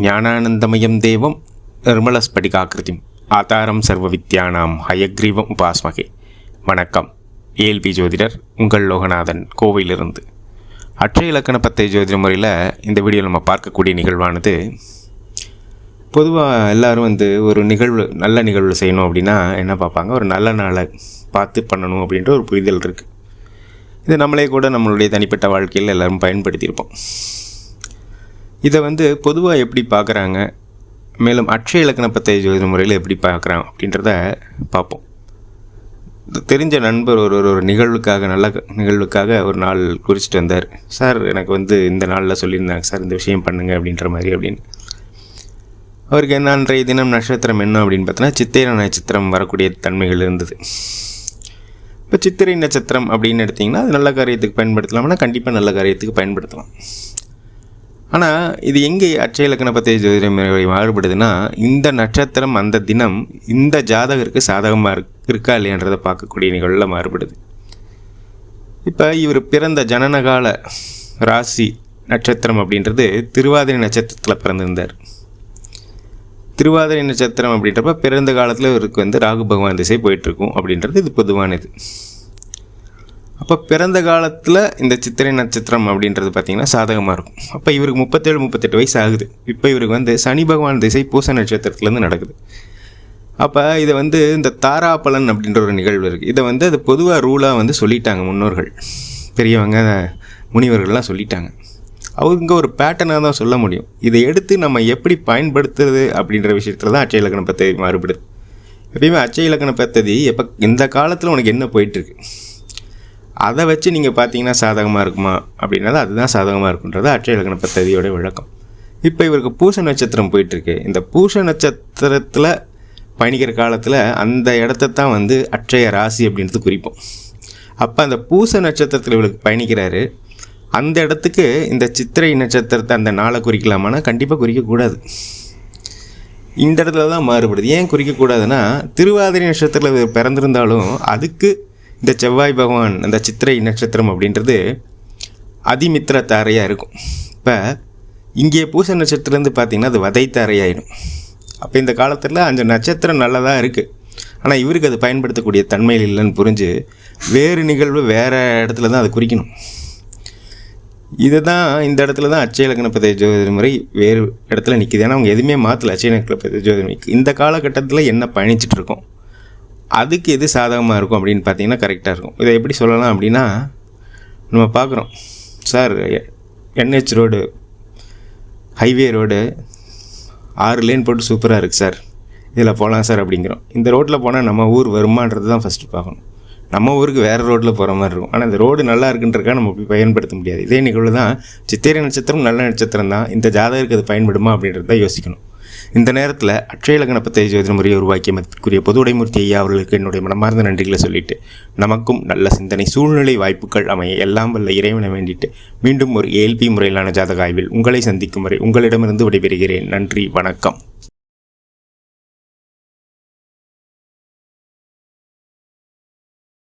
ஞானானந்தமயம் தேவம் நிர்மலஸ்படிகாக்கிருதிம் ஆதாரம் சர்வ வித்யானாம் ஹயக்ரீவம் உபாஸ்மகே. வணக்கம். ஏஎல்பி ஜோதிடர் உங்கள் லோகநாதன், கோவையிலிருந்து. அட்சய இலக்கண பத்தை ஜோதிட முறையில் இந்த வீடியோவில் நம்ம பார்க்கக்கூடிய நிகழ்வானது, பொதுவாக எல்லோரும் ஒரு நல்ல நிகழ்வு செய்யணும் அப்படின்னா என்ன பார்ப்பாங்க, ஒரு நல்ல நாளை பார்த்து பண்ணணும் அப்படின்ற ஒரு புரிதல் இருக்குது. இது நம்மளே கூட நம்மளுடைய தனிப்பட்ட வாழ்க்கையில் எல்லோரும் பயன்படுத்தியிருப்போம். இதை பொதுவாக எப்படி பார்க்குறாங்க, மேலும் அட்சய இலக்கண பத்தை ஜோதிட முறையில் எப்படி பார்க்குறாங்க அப்படின்றத பார்ப்போம். தெரிஞ்ச நண்பர் ஒரு நிகழ்வுக்காக, நல்ல நிகழ்வுக்காக ஒரு நாள் குறிச்சிட்டு வந்தார். சார், எனக்கு இந்த நாளில் சொல்லியிருந்தாங்க சார், இந்த விஷயம் பண்ணுங்க அப்படின்ற மாதிரி அப்படின்னு. அவருக்கு என்ன அன்றைய தினம் நட்சத்திரம் என்ன அப்படின்னு பார்த்தோன்னா சித்திரை நட்சத்திரம் வரக்கூடிய தன்மைகள் இருந்தது. இப்போ சித்திரை நட்சத்திரம் அப்படின்னு எடுத்திங்கன்னா அது நல்ல காரியத்துக்கு பயன்படுத்தலாம்னா கண்டிப்பாக நல்ல காரியத்துக்கு பயன்படுத்தலாம். ஆனால் இது எங்கே அட்சய இலக்கண பத்தை ஜோதிட முறை மாறுபடுதுன்னா, இந்த நட்சத்திரம் அந்த தினம் இந்த ஜாதகருக்கு சாதகமாக இருக்கா இல்லையன்றதை பார்க்கக்கூடிய நிகழ்வில் மாறுபடுது. இப்போ இவர் பிறந்த ஜனனகால ராசி நட்சத்திரம் அப்படின்றது திருவாதிரை நட்சத்திரத்தில் பிறந்திருந்தார். திருவாதிரை நட்சத்திரம் அப்படின்றப்ப பிறந்த காலத்தில் இவருக்கு ராகு பகவான் திசை போயிட்டுருக்கும் அப்படின்றது இது பொதுவானது. அப்போ பிறந்த காலத்தில் இந்த சித்திரை நட்சத்திரம் அப்படின்றது பார்த்திங்கன்னா சாதகமாக இருக்கும். அப்போ இவருக்கு 37-38 வயசு ஆகுது. இப்போ இவருக்கு சனி பகவான் திசை பூச நட்சத்திரத்துலேருந்து நடக்குது. அப்போ இதை இந்த தாராபலன் அப்படின்ற ஒரு நிகழ்வு இருக்குது. இதை அது பொதுவாக ரூலாக சொல்லிட்டாங்க முன்னோர்கள், பெரியவங்க, முனிவர்கள்லாம் சொல்லிட்டாங்க. அவங்க ஒரு பேட்டர்னாக தான் சொல்ல முடியும். இதை எடுத்து நம்ம எப்படி பயன்படுத்துறது அப்படின்ற விஷயத்தில் தான் அட்சய இலக்கண பத்ததி மாறுபடுது. எப்பயுமே அட்சய இலக்கண பத்ததி எப்போ இந்த காலத்தில் உனக்கு என்ன போயிட்டுருக்கு அதை வச்சு நீங்கள் பார்த்தீங்கன்னா சாதகமாக இருக்குமா அப்படின்னா அதுதான் சாதகமாக இருக்குன்றது அட்சய இலக்கண பத்ததியோட விளக்கம். இப்போ இவருக்கு பூச நட்சத்திரம் போயிட்டுருக்கு. இந்த பூச நட்சத்திரத்தில் பயணிக்கிற காலத்தில் அந்த இடத்த தான் அட்சய ராசி அப்படின்றது குறிப்போம். அப்போ அந்த பூச நட்சத்திரத்தில் இவருக்கு பயணிக்கிறாரு. அந்த இடத்துக்கு இந்த சித்திரை நட்சத்திரத்தை அந்த நாளை குறிக்கலாமான்னா கண்டிப்பாக குறிக்கக்கூடாது. இந்த இடத்துல தான் மாறுபடுது. ஏன் குறிக்கக்கூடாதுன்னா, திருவாதிரை நட்சத்திரத்தில் பிறந்திருந்தாலும் அதுக்கு இந்த செவ்வாய் பகவான் அந்த சித்திரை நட்சத்திரம் அப்படின்றது அதிமித்திர தாரையாக இருக்கும். இப்போ இங்கே பூச நட்சத்திரத்துலேருந்து பார்த்திங்கன்னா அது வதை தாரையாகிடும். அப்போ இந்த காலத்தில் அந்த நட்சத்திரம் நல்லதாக இருக்குது, ஆனால் இவருக்கு அது பயன்படுத்தக்கூடிய தன்மையில் இல்லைன்னு புரிஞ்சு வேறு நிகழ்வு வேறு இடத்துல தான் அதை குறிக்கணும். இதை தான் இந்த இடத்துல தான் அட்சய இலக்கண பத்தை ஜோதிட முறை வேறு இடத்துல நிற்கிது. ஏன்னா அவங்க எதுவுமே மாற்றலை. அட்சய இலக்கண பத்தை ஜோதிட முறை இந்த காலகட்டத்தில் என்ன பயணிச்சுட்டு இருக்கோம், அதுக்கு எது சாதகமாக இருக்கும் அப்படின்னு பார்த்தீங்கன்னா கரெக்டாக இருக்கும். இதை எப்படி சொல்லலாம் அப்படின்னா, நம்ம பார்க்குறோம் sir, NH road, highway road 6 lane போட்டு சூப்பராக இருக்குது சார், இதில் போகலாம் சார் அப்படிங்கிறோம். இந்த ரோட்டில் போனால் நம்ம ஊர் வருமானது தான் ஃபஸ்ட்டு பார்க்கணும். நம்ம ஊருக்கு வேறு ரோட்டில் போகிற மாதிரி இருக்கும். ஆனால் இந்த ரோடு நல்லா இருக்குன்றக்காக நம்ம போய் பயன்படுத்த முடியாது. இதே நிகழ்வு தான் சித்திரை நட்சத்திரம் நல்ல நட்சத்திரம் தான், இந்த ஜாதகருக்கு அது பயன்படுமா அப்படின்றத யோசிக்கணும். இந்த நேரத்தில் அட்சய இலக்கண பத்தை ஜோதிட முறையை உருவாக்கிய மதிப்பிற்குரிய பொதுவுடைமூர்த்தி ஐயா அவர்களுக்கு என்னுடைய மனமார்ந்த நன்றிகளை சொல்லிட்டு, நமக்கும் நல்ல சிந்தனை, சூழ்நிலை, வாய்ப்புகள் அமைய எல்லாம் வல்ல இறைவனை வேண்டிட்டு மீண்டும் ஒரு ஏஎல்பி முறையிலான ஜாதக ஆய்வில் உங்களை சந்திக்கும் வரை உங்களிடமிருந்து விடைபெறுகிறேன். நன்றி, வணக்கம்.